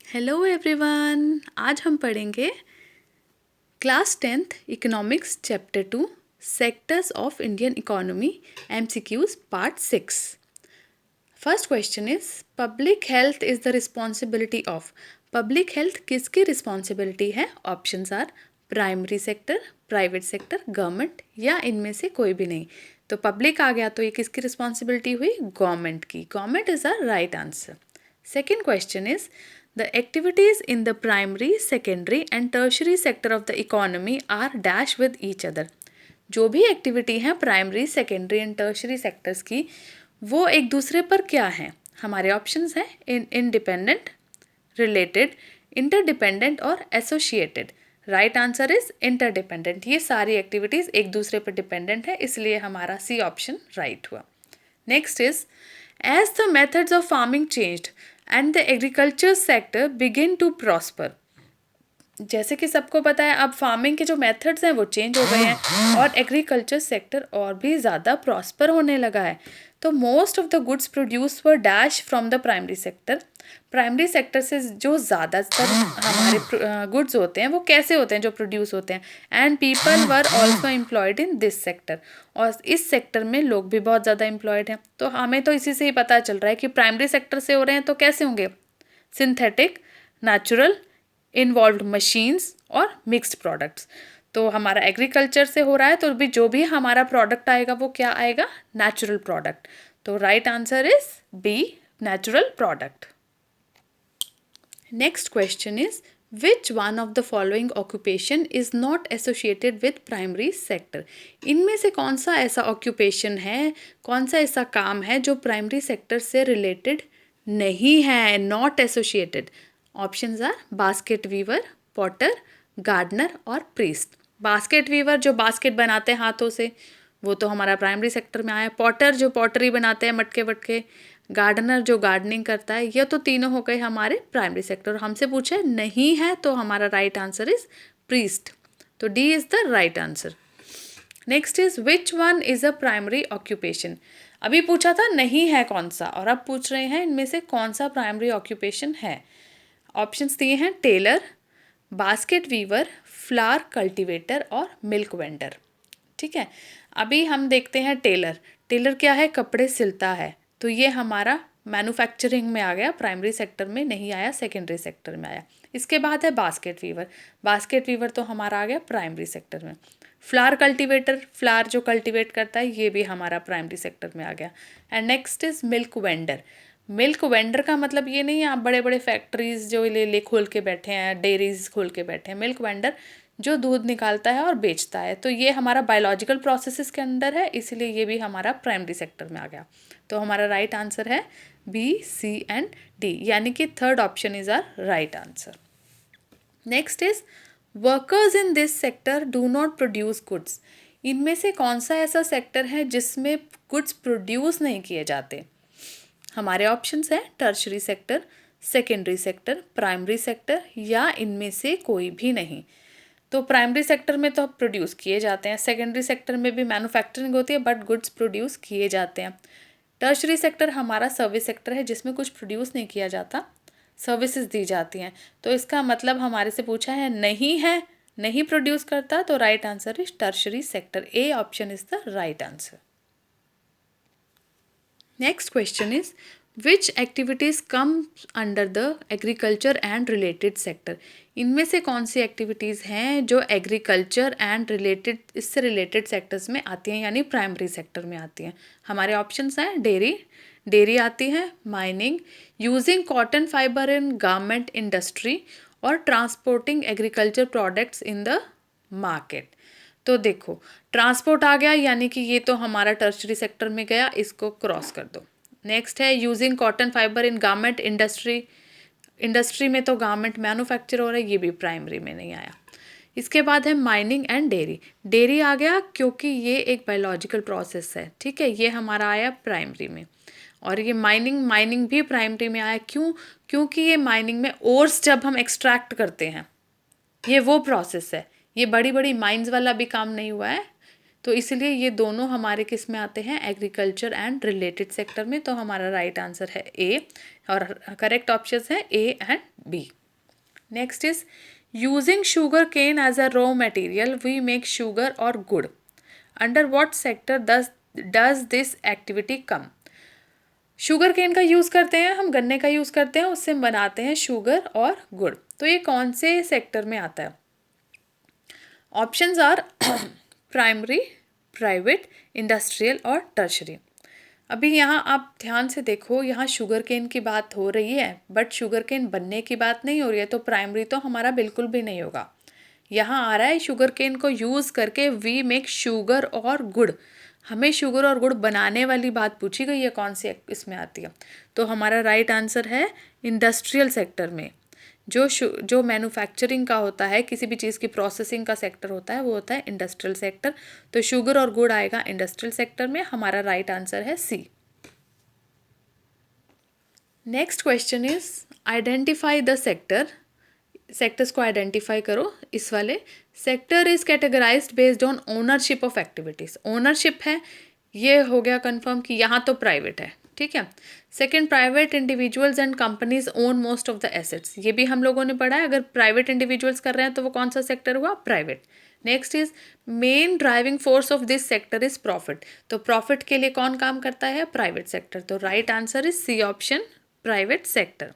Hello everyone, आज हम पढ़ेंगे class 10th economics chapter 2 sectors of Indian economy MCQs part 6। First question is public health is the responsibility of. Public health किसकी responsibility है? Options are primary sector, private sector, government या इनमें से कोई भी नहीं। तो पब्लिक आ गया तो ये किसकी रिस्पॉन्सिबिलिटी हुई? गवर्नमेंट की। Government is the right answer. Second question is the activities in the primary, secondary and tertiary sector of the economy are dash with each other। जो भी एक्टिविटी है primary, secondary and tertiary sectors की, वो एक दूसरे पर क्या है? हमारे ऑप्शंस हैं इंडिपेंडेंट, रिलेटेड, इंटरडिपेंडेंट और associated. Right answer is interdependent. ये सारी एक्टिविटीज़ एक दूसरे पर डिपेंडेंट है, इसलिए हमारा सी ऑप्शन राइट हुआ। Next is as the methods of farming changed and the agriculture sector began to prosper। जैसे कि सबको पता है अब फार्मिंग के जो मेथड्स हैं वो चेंज हो गए हैं और एग्रीकल्चर सेक्टर और भी ज़्यादा प्रॉस्पर होने लगा है। तो most of the goods produce were dash from the primary sector. Primary sector से जो ज़्यादातर हमारे गुड्स होते हैं वो कैसे होते हैं जो प्रोड्यूस होते हैं? And people were also employed in this sector. और इस सेक्टर में लोग भी बहुत ज़्यादा एम्प्लॉयड हैं। तो हमें तो इसी से ही पता चल रहा है कि प्राइमरी सेक्टर से हो रहे हैं तो कैसे होंगे? सिंथेटिक, नेचुरल, इन्वॉल्व्ड मशीन्स और मिक्स्ड प्रोडक्ट्स। तो हमारा एग्रीकल्चर से हो रहा है तो भी जो भी हमारा प्रोडक्ट आएगा वो क्या आएगा? Natural product. तो right answer is B, natural product. Next question is which one of the following occupation is not associated with primary sector. इनमें से कौन सा ऐसा ऑक्यूपेशन है, कौन सा ऐसा काम है जो प्राइमरी सेक्टर से रिलेटेड नहीं है, not associated? Options are basket weaver, potter, gardener और प्रीस्ट। बास्केट वीवर जो बास्केट बनाते हैं हाथों से, वो तो हमारा प्राइमरी सेक्टर में आया। पॉटर जो पॉटरी बनाते हैं मटके वटके, गार्डनर जो गार्डनिंग करता है, ये तो तीनों हो गए हमारे प्राइमरी सेक्टर। हमसे पूछा है नहीं है तो हमारा राइट आंसर इज प्रीस्ट। तो D is the right answer. Next is which one is a primary occupation. अभी पूछा था नहीं है कौन सा, और अब पूछ रहे हैं इनमें से कौन सा प्राइमरी ऑक्यूपेशन है। ऑप्शंस दिए हैं tailor, basket weaver, flower cultivator और मिल्क वेंडर। ठीक है, अभी हम देखते हैं टेलर। टेलर क्या है? कपड़े सिलता है। तो ये हमारा मैन्युफैक्चरिंग में आ गया, प्राइमरी सेक्टर में नहीं आया, सेकेंडरी सेक्टर में आया। इसके बाद है बास्केट वीवर। बास्केट वीवर तो हमारा आ गया प्राइमरी सेक्टर में। फ्लावर कल्टीवेटर, फ्लावर जो कल्टीवेट करता है, ये भी हमारा प्राइमरी सेक्टर में आ गया। And next is milk vendor. Milk vendor का मतलब ये नहीं है आप बड़े बड़े फैक्ट्रीज जो ले खोल के बैठे हैं, डेयरीज खोल के बैठे हैं। मिल्क वेंडर जो दूध निकालता है और बेचता है। तो ये हमारा बायोलॉजिकल प्रोसेसेस के अंदर है, इसलिए ये भी हमारा प्राइमरी सेक्टर में आ गया। तो हमारा राइट आंसर है बी, सी एंड डी, यानी कि third option is our right answer. Next is workers in this sector do not produce goods. इनमें से कौन सा ऐसा सेक्टर है जिसमें गुड्स प्रोड्यूस नहीं किए जाते? हमारे ऑप्शंस हैं tertiary sector, secondary sector, primary sector या इनमें से कोई भी नहीं। तो प्राइमरी सेक्टर में तो प्रोड्यूस किए जाते हैं, सेकेंडरी सेक्टर में भी मैन्युफैक्चरिंग होती है बट गुड्स प्रोड्यूस किए जाते हैं। टर्शरी सेक्टर हमारा सर्विस सेक्टर है जिसमें कुछ प्रोड्यूस नहीं किया जाता, सर्विसेज दी जाती हैं। तो इसका मतलब हमारे से पूछा है नहीं प्रोड्यूस करता, तो right answer is tertiary sector. A option is the right answer. Next question is which activities come under the agriculture and related sector. इनमें से कौन सी एक्टिविटीज़ हैं जो एग्रीकल्चर एंड रिलेटेड, इससे रिलेटेड सेक्टर्स में आती हैं, यानी प्राइमरी सेक्टर में आती हैं? हमारे ऑप्शंस हैं डेयरी आती है, mining, using cotton fibre in garment industry और transporting agriculture products in the market. तो देखो ट्रांसपोर्ट आ गया, यानी कि ये तो हमारा टर्शरी सेक्टर में गया, इसको क्रॉस कर दो। नेक्स्ट है using cotton fibre in garment industry में तो गारमेंट मैन्युफैक्चर हो रहा है, ये भी प्राइमरी में नहीं आया। इसके बाद है माइनिंग एंड डेयरी आ गया क्योंकि ये एक बायोलॉजिकल प्रोसेस है। ठीक है, ये हमारा आया प्राइमरी में। और ये माइनिंग भी प्राइमरी में आया। क्यों? क्योंकि ये माइनिंग में ओर्स जब हम एक्सट्रैक्ट करते हैं, ये वो प्रोसेस है, ये बड़ी बड़ी माइंस वाला भी काम नहीं हुआ है। तो इसलिए ये दोनों हमारे किस में आते हैं? एग्रीकल्चर एंड रिलेटेड सेक्टर में। तो हमारा राइट आंसर है ए, और करेक्ट ऑप्शन है A and B. Next is using sugar cane as a raw material we make sugar और गुड़. Under what sector does this activity come. Sugar cane का use करते हैं हम, गन्ने का यूज़ करते हैं, उससे बनाते हैं शुगर और गुड़. तो ये कौन से सेक्टर में आता है? Options are primary, private, industrial और टर्शरी. अभी यहाँ आप ध्यान से देखो, यहाँ शुगर केन की बात हो रही है बट शुगर केन बनने की बात नहीं हो रही है, तो प्राइमरी तो हमारा बिल्कुल भी नहीं होगा. यहाँ आ रहा है शुगर केन को यूज़ करके वी मेक शुगर और गुड़. हमें शुगर और गुड़ बनाने वाली बात पूछी गई है, कौन सी इसमें आती है? तो हमारा राइट आंसर है इंडस्ट्रियल सेक्टर में. जो मैन्युफैक्चरिंग का होता है, किसी भी चीज़ की प्रोसेसिंग का सेक्टर होता है, वो होता है इंडस्ट्रियल सेक्टर. तो शुगर और गुड़ आएगा इंडस्ट्रियल सेक्टर में. हमारा राइट आंसर है C. Next question is identify the sector. Sectors को आइडेंटिफाई करो. इस वाले sector is categorised based on ownership of activities. Ownership है, ये हो गया कंफर्म कि यहाँ तो प्राइवेट है, ठीक है. Second, private individuals and companies own most of the assets. ये भी हम लोगों ने पढ़ा है. अगर प्राइवेट इंडिविजुअल्स कर रहे हैं तो वो कौन सा सेक्टर हुआ? Private. Next is main driving force of this sector is profit. तो प्रॉफिट के लिए कौन काम करता है? Private sector. तो right answer is C option, private sector.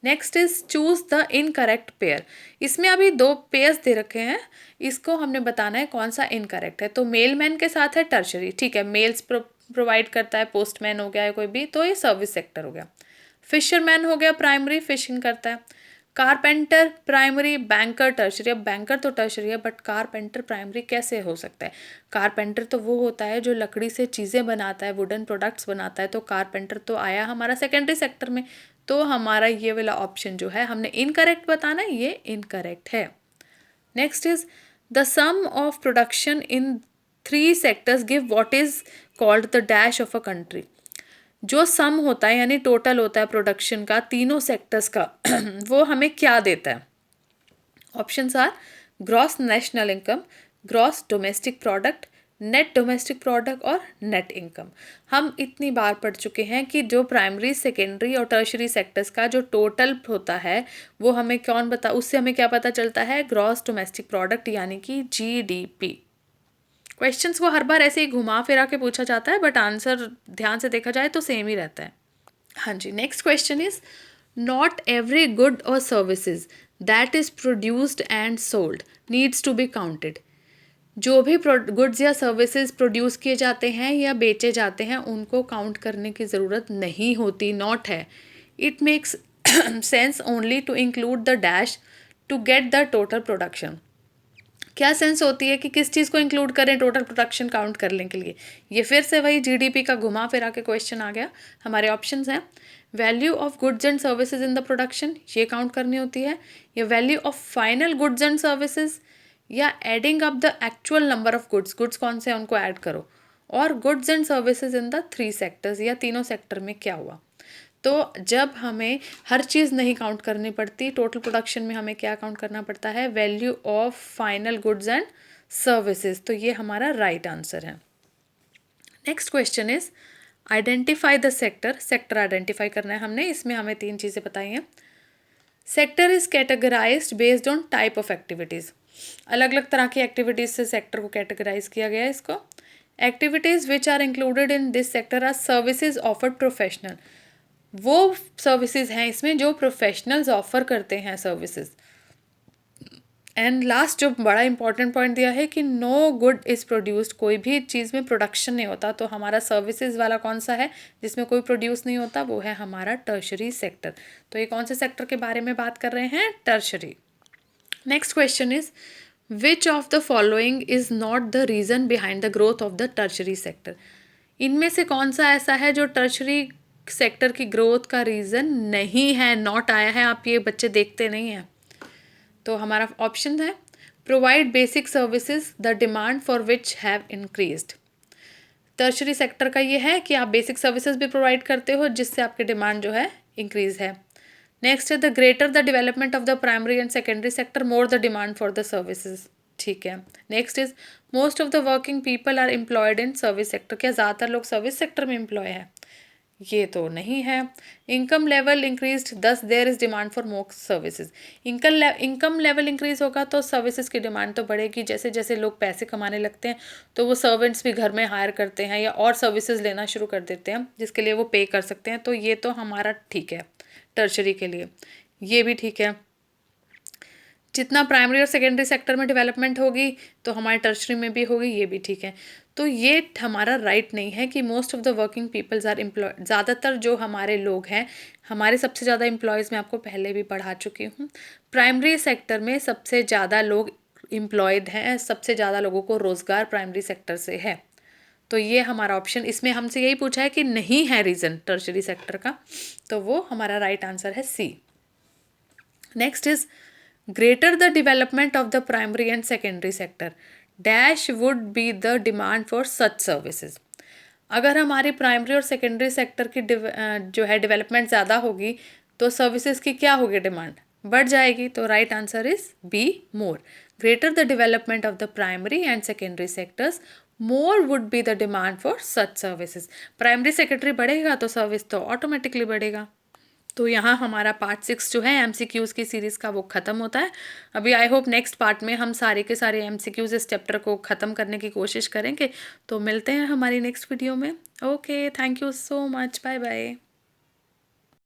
Next is choose the incorrect pair. इसमें अभी दो पेयर्स दे रखे हैं, इसको हमने बताना है कौन सा इनकरेक्ट है. तो मेलमैन के साथ है टर्शरी, ठीक है, मेल्स प्रोवाइड करता है, पोस्टमैन हो गया है कोई भी, तो ये सर्विस सेक्टर हो गया. फिशरमैन हो गया प्राइमरी, फिशिंग करता है. Carpenter primary, banker tertiary. अब बैंकर तो टर्शरी है बट कारपेंटर प्राइमरी कैसे हो सकता है? कारपेंटर तो वो होता है जो लकड़ी से चीज़ें बनाता है, वुडन प्रोडक्ट्स बनाता है. तो कारपेंटर तो आया हमारा सेकेंडरी सेक्टर में. तो हमारा ये वाला ऑप्शन जो है हमने इनकरेक्ट बताना है, ये इनकरेक्ट है. Next is the sum of production in 3 sectors give what is called the dash of a country. जो सम होता है यानी टोटल होता है प्रोडक्शन का तीनों सेक्टर्स का वो हमें क्या देता है? Options are gross national income, gross domestic product, net domestic product और नेट इनकम. हम इतनी बार पढ़ चुके हैं कि जो प्राइमरी, सेकेंडरी और टर्शरी सेक्टर्स का जो टोटल होता है वो हमें उससे हमें क्या पता चलता है? ग्रॉस डोमेस्टिक प्रोडक्ट यानी कि जीडीपी. क्वेश्चंस को हर बार ऐसे ही घुमा फिरा के पूछा जाता है बट आंसर ध्यान से देखा जाए तो सेम ही रहता है. हाँ जी. Next question is not every good और services that is produced and sold needs to be counted. जो भी गुड्स या सर्विसेज प्रोड्यूस किए जाते हैं या बेचे जाते हैं उनको काउंट करने की ज़रूरत नहीं होती, नॉट है. It makes sense only to include the dash to get the total production. क्या सेंस होती है कि किस चीज़ को इंक्लूड करें टोटल प्रोडक्शन काउंट करने के लिए? ये फिर से वही जीडीपी का घुमा फिरा के क्वेश्चन आ गया. हमारे ऑप्शंस हैं value of goods and services in the production, ये काउंट करनी होती है, या value of final goods and services, या adding up the actual number of goods कौन से हैं उनको ऐड करो, और goods and services in the 3 sectors, या तीनों सेक्टर में क्या हुआ. तो जब हमें हर चीज़ नहीं काउंट करनी पड़ती, टोटल प्रोडक्शन में हमें क्या काउंट करना पड़ता है? Value of final goods and services. तो ये हमारा राइट आंसर है. Next question is identify the sector. Sector identify करना है हमने. इसमें हमें 3 चीज़ें बताई हैं. Sector is categorised based on type of activities. अलग अलग तरह की एक्टिविटीज़ से सेक्टर को कैटेगराइज किया गया है. इसको activities which are included in this sector are services offered professional. वो सर्विसेज हैं इसमें जो प्रोफेशनल्स ऑफर करते हैं सर्विसेज. एंड लास्ट जो बड़ा इंपॉर्टेंट पॉइंट दिया है कि नो गुड इज़ प्रोड्यूस्ड. कोई भी चीज़ में प्रोडक्शन नहीं होता. तो हमारा सर्विसेज वाला कौन सा है जिसमें कोई प्रोड्यूस नहीं होता? वो है हमारा टर्शरी सेक्टर. तो ये कौन से सेक्टर के बारे में बात कर रहे हैं? Tertiary. Next question is which of the following is not the reason behind the growth of the tertiary sector. इनमें से कौन सा ऐसा है जो टर्शरी सेक्टर की ग्रोथ का रीज़न नहीं है, नॉट आया है? आप ये बच्चे देखते नहीं हैं. तो हमारा ऑप्शन है provide basic services the demand for which have increased. Tertiary sector का ये है कि आप बेसिक सर्विसेज भी प्रोवाइड करते हो जिससे आपकी डिमांड जो है इंक्रीज है. नेक्स्ट है the greater the development of the primary and secondary sector more the demand for the services. ठीक है. Next is most of the working people are employed in service sector. क्या ज़्यादातर लोग service sector में employ है? ये तो नहीं है। Income level increased thus there is demand for more services. Income level increase होगा तो सर्विसेज की डिमांड तो बढ़ेगी। जैसे जैसे लोग पैसे कमाने लगते हैं तो वो सर्वेंट्स भी घर में हायर करते हैं या और सर्विसेज लेना शुरू कर देते हैं जिसके लिए वो पे कर सकते हैं। तो ये तो हमारा ठीक है टर्शरी के लिए, ये भी ठीक है। जितना प्राइमरी और सेकेंडरी सेक्टर में डेवलपमेंट होगी तो हमारे टर्शरी में भी होगी, ये भी ठीक है। तो ये हमारा राइट नहीं है कि most of the working peoples are employ. ज़्यादातर जो हमारे लोग हैं, हमारे सबसे ज़्यादा एम्प्लॉयज़ मैं आपको पहले भी पढ़ा चुकी हूँ। प्राइमरी सेक्टर में सबसे ज़्यादा लोग एम्प्लॉयड हैं, सबसे ज़्यादा लोगों को रोज़गार प्राइमरी सेक्टर से है। तो ये हमारा ऑप्शन, इसमें हमसे यही पूछा है कि नहीं है रीज़न टर्शरी सेक्टर का, तो वो हमारा राइट आंसर है C. Next is greater the development of the primary and secondary sector dash would be the demand for such services। अगर हमारी प्राइमरी और सेकेंडरी सेक्टर की जो है डेवलपमेंट ज़्यादा होगी तो सर्विसेज की क्या होगी, डिमांड बढ़ जाएगी। तो right answer is B, more. Greater the development of the primary and secondary sectors, more would be the demand for such services. Primary secretary बढ़ेगा तो सर्विस तो ऑटोमेटिकली बढ़ेगा। तो यहाँ हमारा पार्ट 6 जो है एमसीक्यूज़ की सीरीज़ का वो ख़त्म होता है। अभी आई होप नेक्स्ट पार्ट में हम सारे के सारे एमसीक्यूज़ इस चैप्टर को ख़त्म करने की कोशिश करेंगे। तो मिलते हैं हमारी नेक्स्ट वीडियो में। Okay, thank you so much, bye bye.